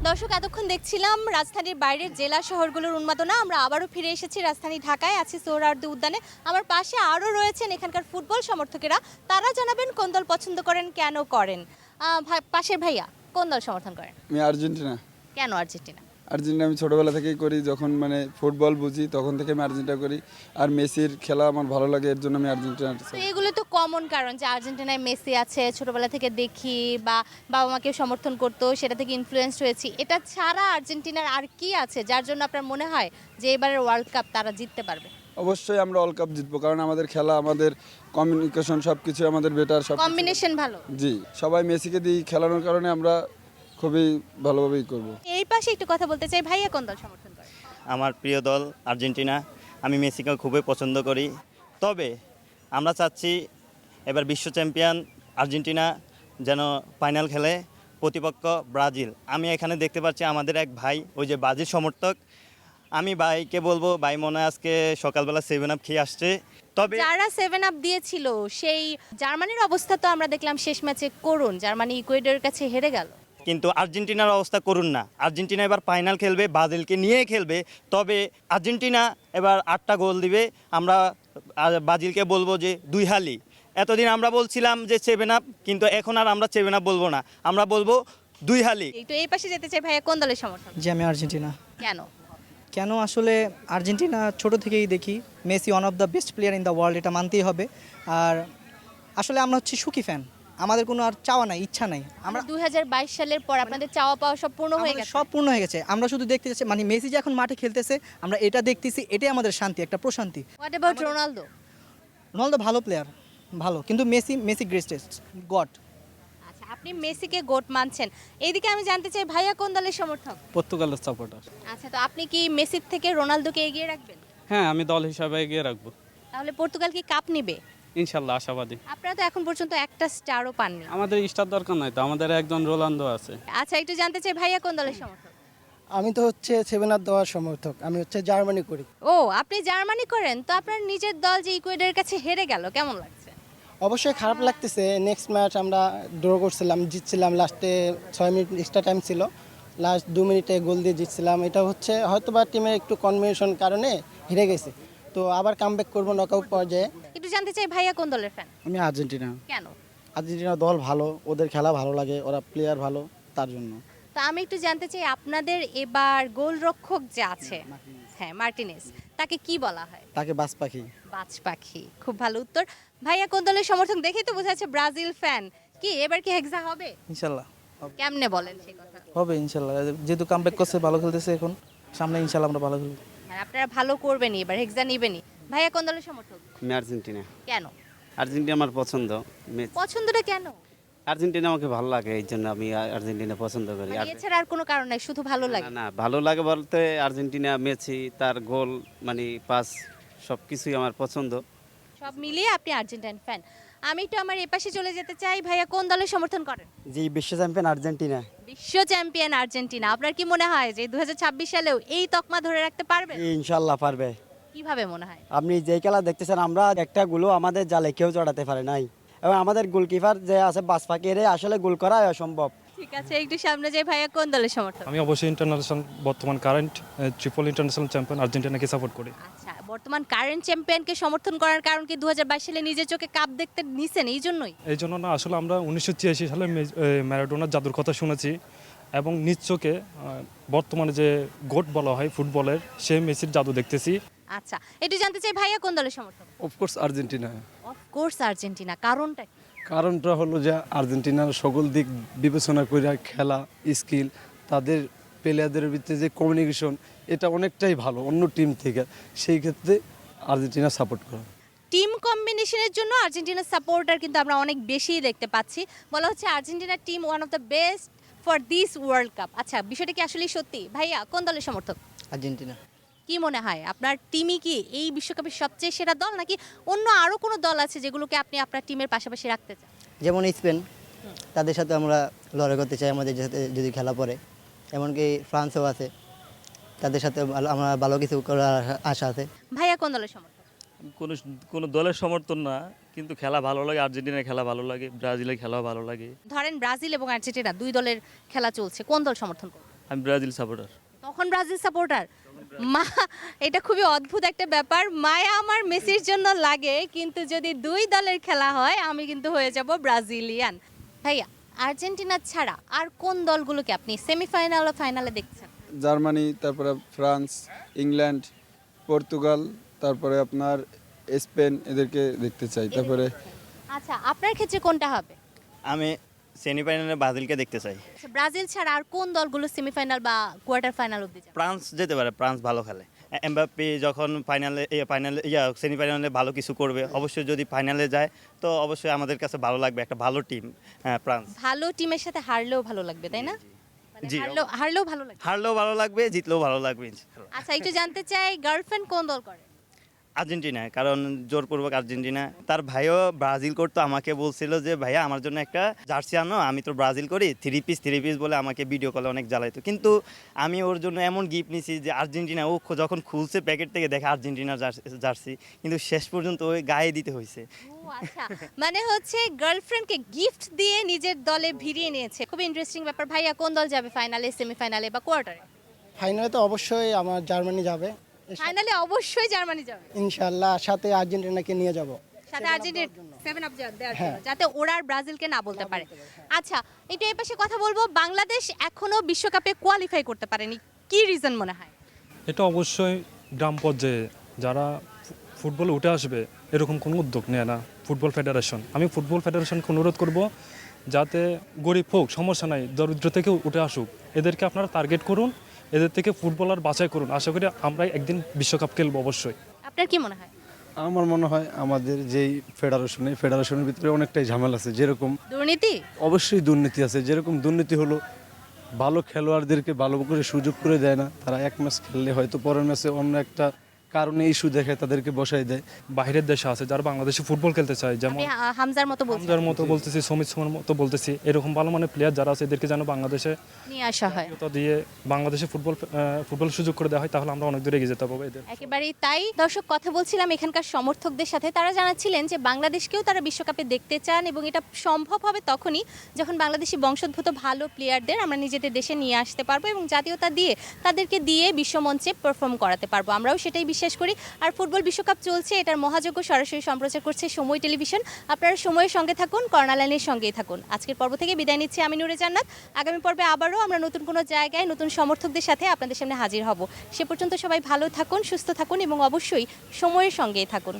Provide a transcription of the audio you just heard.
দর্শক এতক্ষণ দেখছিলাম রাজধানীর বাইরের জেলা শহরগুলোর উন্মাদনা। আমরা আবারও ফিরে এসেছি রাজধানী ঢাকায়, আছি সোহরাওয়ার্দী উদ্যানে। আমার পাশে আরও রয়েছেন এখানকার ফুটবল সমর্থকেরা। তারা জানাবেন কোন দল পছন্দ করেন, কেন করেন। পাশের ভাইয়া কোন দল সমর্থন করেন? আমি আর্জেন্টিনা। কেন আর্জেন্টিনা? আর্জেন্টিনা আমি ছোটোবেলা থেকেই করি, যখন ফুটবল বুঝি তখন থেকে আমি আর্জেন্টিনা করি। আর মেসির খেলা আমার ভালো লাগে, এর জন্য আমি আর্জেন্টিনা। তো এগুলো তো কমন কারণ যে আর্জেন্টিনায় মেসি আছে, ছোটবেলা থেকে দেখি বা বাবা মাকে সমর্থন করতো, সেটা থেকে ইনফ্লুয়েন্সড হয়েছি। এটা ছাড়া আর্জেন্টিনার আর কি আছে যার জন্য আপনার মনে হয় যে এবারের ওয়ার্ল্ড কাপ তারা জিততে পারবে? অবশ্যই আমরা ওয়ার্ল্ড কাপ জিতবো, কারণ আমাদের খেলা, আমাদের কমিউনিকেশন সব কিছু আমাদের বেটার। সব কম্বিনেশন ভালো। জি, সবাই মেসিকে দিয়ে খেলানোর কারণে আমরা খুবই ভালোভাবেই করব। এই পাশে একটু কথা বলতে চাই, ভাইয়া কোন দল সমর্থন করে? আমার প্রিয় দল আর্জেন্টিনা। আমি মেসিকে খুবই পছন্দ করি। তবে আমরা চাচ্ছি এবার বিশ্ব চ্যাম্পিয়ন আর্জেন্টিনা যেন ফাইনাল খেলে, প্রতিপক্ষ ব্রাজিল। আমি এখানে দেখতে পাচ্ছি আমাদের এক ভাই, ওই যে ব্রাজিল সমর্থক। আমি ভাইকে বলবো, ভাই মনে হয় আজকে সকালবেলা 7 আপ খেয়ে আসছে। তবে যারা 7 আপ দিয়েছিল সেই জার্মানির অবস্থা তো আমরা দেখলাম শেষ ম্যাচে করুন, জার্মানি ইকুয়েডরের কাছে হেরে গেল। কিন্তু আর্জেন্টিনার অবস্থা করুন না। আর্জেন্টিনা এবার ফাইনাল খেলবে, ব্রাজিলকে নিয়ে খেলবে। তবে আর্জেন্টিনা এবার 8টা গোল দিবে। আমরা ব্রাজিলকে বলবো যে 2 হালি। এতদিন আমরা বলছিলাম যে 7 আপ, কিন্তু এখন আর আমরা 7 আপ বলবো না, আমরা বলবো 2 হালি। একটু এই পাশে যেতে চাই, ভাইয়া কোন দলের সমর্থন? যে আমি আর্জেন্টিনা। কেন? কেন আসলে আর্জেন্টিনা ছোট থেকেই দেখি, Messi one of the best player in the world, এটা মানতেই হবে। আর আসলে আমরা হচ্ছে সুখী ফ্যান, আমাদের কোনো আর চাওয়া নাই, ইচ্ছা নাই। আমরা 2022 সালের পর আপনাদের চাওয়া পাওয়া সব পূর্ণ হয়ে আমাদের গেছে। সব পূর্ণ হয়ে গেছে, আমরা শুধু দেখতে চাচ্ছি, মানে মেসি যে এখন মাঠে খেলতেছে আমরা এটা দেখতেছি, এটাই আমাদের শান্তি, একটা প্রশান্তি। What about Ronaldo? রোনালদো ভালো প্লেয়ার, ভালো, কিন্তু মেসি গ্রেটেস্ট গড। আচ্ছা, আপনি মেসিকে গোট মানছেন। এইদিকে আমি জানতে চাই, ভাইয়া কোন দলের সমর্থক? পর্তুগালের সাপোর্টার। আচ্ছা, তো আপনি কি মেসির থেকে রোনালদোকে এগিয়ে রাখবেন? হ্যাঁ, আমি দল হিসাবে এগিয়ে রাখবো তাহলে পর্তুগাল কি কাপ নেবে? ইনশাল্লাহ, আশাবাদী। আপনারা তো এখন পর্যন্ত একটা স্টারও পাননি। আমাদের স্টার দরকার নাই তো, আমাদের একজন রোনালদো আছে। আচ্ছা, একটু জানতে চাই, ভাইয়া কোন দলের সমর্থক? আমি তো হচ্ছে 7 আপ দেওয়ার সমর্থক, আমি হচ্ছে জার্মানি করি। ও, আপনি জার্মানি করেন, তো আপনার নিজের দল যে ইকুয়েডরের কাছে হেরে গেল, কেমন লাগছে? অবশ্যই খারাপ লাগতেছে। নেক্সট ম্যাচ আমরা ড্র করছিলাম, জিতছিলাম, লাস্টে 6 মিনিট এক্সট্রা টাইম ছিল, লাস্ট 2 মিনিটে গোল দিয়ে জিতছিলাম। এটা হচ্ছে হয়তো বা টিমের একটু কম্বিনেশন কারণে হেরে গেছে, তো আবার কামব্যাক করবো নকআউট পর্যায়ে। একটু জানতে চাই, ভাইয়া কোন দলের ফ্যান? আমি আর্জেন্টিনা। কেন? আর্জেন্টিনা দল ভালো, ওদের খেলা ভালো লাগে, ওরা প্লেয়ার ভালো, তার জন্য। তা আমি একটু জানতে চাই, আপনাদের এবার গোলরক্ষক যে আছে, হ্যাঁ মার্টিনেজ, তাকে কি বলা হয়? তাকে বাজ পাখি। বাজ পাখি। খুব ভালো উত্তর। ভাইয়া কোন দলের সমর্থক? দেখেই তো বোঝা যাচ্ছে ব্রাজিল ফ্যান। কি এবার কি হেক্সা হবে? ইনশাল্লাহ কেমনে বলেন সেই কথা? হবে ইনশাল্লাহ, যেহেতু কামব্যাক করছে, ভালো খেলতেছে, এখন সামনে ইনশাল্লাহ আমরা ভালো খেলব। আর আপনারা ভালো করবেনই, এবার হেক্সা নিবেনই। ভাইয়া কোন দলের সমর্থক? আমি আর্জেন্টিনা। কেন? আর্জেন্টিনা আমার পছন্দ। পছন্দটা কেন? আর্জেন্টিনা আমাকে ভালো লাগে, এই জন্য আমি আর্জেন্টিনা পছন্দ করি। মানে এছাড়া আর কোনো কারণ নাই, শুধু ভালো লাগে? না, ভালো লাগে বলতে আর্জেন্টিনা, মেসি, তার গোল, পাস, সব কিছুই আমার পছন্দ। সব মিলিয়ে আপনি আর্জেন্টাইন ফ্যান। আমি একটু আমার এপাশে চলে যেতে চাই, ভাইয়া কোন দলের সমর্থন করেন? জি, বিশ্ব চ্যাম্পিয়ন আর্জেন্টিনা। বিশ্ব চ্যাম্পিয়ন আর্জেন্টিনা। আপনার কি মনে হয় যে 2026 সালেও এই তকমা ধরে রাখতে পারবে? ইনশাল্লাহ পারবে। কিভাবে মনে হয়? আপনি যেই খেলা দেখতেছেন, আমরা একটা গোলও আমাদের জালে কেউ জড়াতে পারে নাই, এবং আমাদের গোলকিপার যে আছে বাজ পাখি, এর আসলে গোল করা অসম্ভব। ঠিক আছে, একটু সামনে যাই। ভাইয়া কোন দলের সমর্থক? আমি অবশ্যই ইন্টারন্যাশনাল, বর্তমান কারেন্ট ট্রিপল ইন্টারন্যাশনাল চ্যাম্পিয়ন আর্জেন্টিনাকে সাপোর্ট করি। আচ্ছা, বর্তমান কারেন্ট চ্যাম্পিয়নকে সমর্থন করার কারণ কি 2022 সালে নিজের চোখে কাপ দেখতে নিছেন এই জন্যই? এই জন্য না, আসলে আমরা 1986 সালে ম্যারাডোনার জাদুর কথা শুনেছি, এবং নিজ চোখে বর্তমানে যে গোট বলা হয় ফুটবলের, সে মেসির জাদু দেখতেছি। আচ্ছা, একটু জানতে চাই, ভাইয়া কোন দলের সমর্থক? Of course Argentina. Of course Argentina. কারণটা কি? কারণটা হলো যে আর্জেন্টিনার সকল দিক বিবেচনা করে খেলা স্কিল, তাদের প্লেয়ারদের ভিতরে যে কমিউনিকেশন, এটা অনেকটাই ভালো অন্য টিম থেকে, সেই ক্ষেত্রে আর্জেন্টিনা সাপোর্ট করা। টিম কম্বিনেশনের জন্য আর্জেন্টিনার সাপোর্টার কিন্তু আমরা অনেক বেশিই দেখতে পাচ্ছি। বলা হচ্ছে আর্জেন্টিনার team one of the best for this world cup. আচ্ছা, বিষয়টা কি আসলেই সত্যি? ভাইয়া কোন দলের সমর্থক? আর্জেন্টিনা। কি মনে হয়, আপনার টিমই কি এই বিশ্বকাপের সবচেয়ে সেরা দল, নাকি অন্য আরও কোনো দল আছে যেগুলোকে আপনি আপনার টিমের পাশাপাশি রাখতে চান? যেমন স্পেন, তাদের সাথে আমরা লড়াই করতে চাই আমাদের সাথে যদি খেলা পড়ে। এমনকি ফ্রান্সও আছে, তাদের সাথে আমরা ভালো কিছু করার আশা আছে। ভাইয়া কোন দলের সমর্থক? কোনো দলের সমর্থন না, কিন্তু খেলা ভালো লাগে, আর্জেন্টিনার খেলা ভালো লাগে, ব্রাজিলের খেলাও ভালো লাগে। ধরেন ব্রাজিল এবং আর্জেন্টিনা দুই দলের খেলা চলছে, কোন দল সমর্থন করবে? আমি ব্রাজিল সাপোর্টার। তখন ব্রাজিল সাপোর্টার। মা, এটা খুবই অদ্ভুত একটা ব্যাপার। মায়া আমার মেসির জন্য লাগে, কিন্তু যদি দুই দলের খেলা হয় আমি কিন্তু হয়ে যাব ব্রাজিলিয়ান। ভাইয়া, আর্জেন্টিনা ছাড়া আর কোন দলগুলোকে আপনি সেমিফাইনাল ও ফাইনালে দেখছেন? জার্মানি, তারপরে ফ্রান্স, ইংল্যান্ড, পর্তুগাল, তারপরে আপনার স্পেন, এদেরকে দেখতে চাই। তারপরে আচ্ছা, আপনার ক্ষেত্রে কোনটা হবে? আমি সেমিফাইনালে ব্রাজিলকে দেখতে চাই। আচ্ছা, ব্রাজিল ছাড়া আর কোন দলগুলো সেমিফাইনাল বা কোয়ার্টার ফাইনাল অবধি যাবে? ফ্রান্স যেতে পারে, ফ্রান্স ভালো খেলে। এমবাপ্পে যখন ফাইনালে সেমিফাইনালে ভালো কিছু করবে, অবশ্যই যদি ফাইনালে যায় তো অবশ্যই আমাদের কাছে ভালো লাগবে, একটা ভালো টিম ফ্রান্স। ভালো টিমের সাথে হারলেও ভালো লাগবে, তাই না? মানে জি, হারলেও ভালো লাগবে। হারলেও ভালো লাগবে, জিতলেও ভালো লাগবে ইনশাআল্লাহ। আচ্ছা, একটু জানতে চাই, গার্লফ্রেন্ড কোন দল করে? আর্জেন্টিনা, কারণ জোরপূর্বক আর্জেন্টিনা। তার ভাইও ব্রাজিল করতো, আমাকে বলছিল যে ভাইয়া আমার জন্য একটা জার্সি আনো, আমি তো ব্রাজিল করি, থ্রি পিস বলে আমাকে ভিডিও কলে অনেক জ্বালাইতো। কিন্তু আমি ওর জন্য এমন গিফট নিয়েছি যে আর্জেন্টিনা, ও যখন খুলছে প্যাকেট থেকে দেখে আর্জেন্টিনার জার্সি, কিন্তু শেষ পর্যন্ত ওই গায়ে দিতে হয়েছে। ও আচ্ছা, মানে হচ্ছে গার্লফ্রেন্ডকে গিফট দিয়ে নিজের দলে ভিড়িয়ে নিয়েছে। খুব ইন্টারেস্টিং ব্যাপার। ভাইয়া, কোন দল যাবে ফাইনালে, সেমিফাইনালে বা কোয়ার্টারে? ফাইনালে তো অবশ্যই আমার জার্মানি যাবে ফাইনালে অবশ্যই জার্মানি যাবে ইনশাআল্লাহ, সাথে আর্জেন্টিনাকে নিয়ে যাব। সাথে আর্জেন্টিনা 7 আপ দেওয়ার জন্য, যাতে ওরা আর ব্রাজিলকে না বলতে পারে। আচ্ছা, একটু এই পাশে কথা বলবো। বাংলাদেশ এখনো বিশ্বকাপে কোয়ালিফাই করতে পারেনি, কি রিজন মনে হয়? এটা অবশ্যই গ্রাম পর্যায়ে যারা ফুটবলে উঠে আসবে এরকম কোনো উদ্যোগ নেয় না ফুটবল ফেডারেশন। আমি ফুটবল ফেডারেশনকে অনুরোধ করব যাতে গরিব হোক সমস্যা নাই, দরিদ্র থেকে উঠে আসুক, এদেরকে আপনারা টার্গেট করুন, এদের থেকে ফুটবলার বাছাই করুন। আশা করি আমরা একদিন বিশ্বকাপ খেলবো অবশ্যই। আপনার কি মনে হয়? আমার মনে হয় আমাদের যেই ফেডারেশনের ভিতরে অনেকটাই ঝামেলা আছে। যেরকম দুর্নীতি, অবশ্যই দুর্নীতি আছে। যেরকম দুর্নীতি হলো ভালো খেলোয়াড়দেরকে ভালো করে সুযোগ করে দেয় না। তারা এক ম্যাচ খেললে হয়তো পরের ম্যাচে অন্য একটা কারণে ইস্যু দেখে তাদেরকে বসাই দেয়। বাইরের দেশে আছে যারা বাংলাদেশে ফুটবল খেলতে চায়, যেমন আপনি হামজার মতো বলছেন, হামজার মতো বলতেছি, সমিত সোমার মতো বলতেছি, এরকম ভালো মানের প্লেয়ার যারা আছে এদেরকে যেন বাংলাদেশে নিয়ে আসা হয়, তো দিয়ে বাংলাদেশে ফুটবল সুযোগ করে দেওয়া হয়, তাহলে আমরা অনেক দূরে এগিয়ে যেতে পারবো এদের। একেবারেই তাই। দর্শক, কথা বলছিলাম এখানকার সমর্থকদের সাথে। তারা জানাচ্ছিলেন যে বাংলাদেশকেও তারা বিশ্বকাপে দেখতে চান, এবং এটা সম্ভব হবে তখনই যখন বাংলাদেশি বংশোদ্ভূত ভালো প্লেয়ারদের আমরা নিজেদের দেশে নিয়ে আসতে পারবো এবং জাতীয়তা দিয়ে তাদেরকে দিয়ে বিশ্বমঞ্চে পারফর্ম করাতে পারবো। আমরাও সেটাই বিশ্বাস করি। আর ফুটবল বিশ্বকাপ চলছে, এটার মহাযজ্ঞ সরাসরি সম্প্রচার করছে সময় টেলিভিশন। আপনারা সময়ের সঙ্গে থাকুন, কর্নালাইনের সঙ্গেই থাকুন। আজকের পর্ব থেকে বিদায় নিচ্ছি আমি নূরে জান্নাত। আগামী পর্বে আবারও আমরা নতুন কোনো জায়গায় নতুন সমর্থকদের সাথে আপনাদের সামনে হাজির হব। সে পর্যন্ত সবাই ভালো থাকুন, সুস্থ থাকুন এবং অবশ্যই সময়ের সঙ্গেই থাকুন।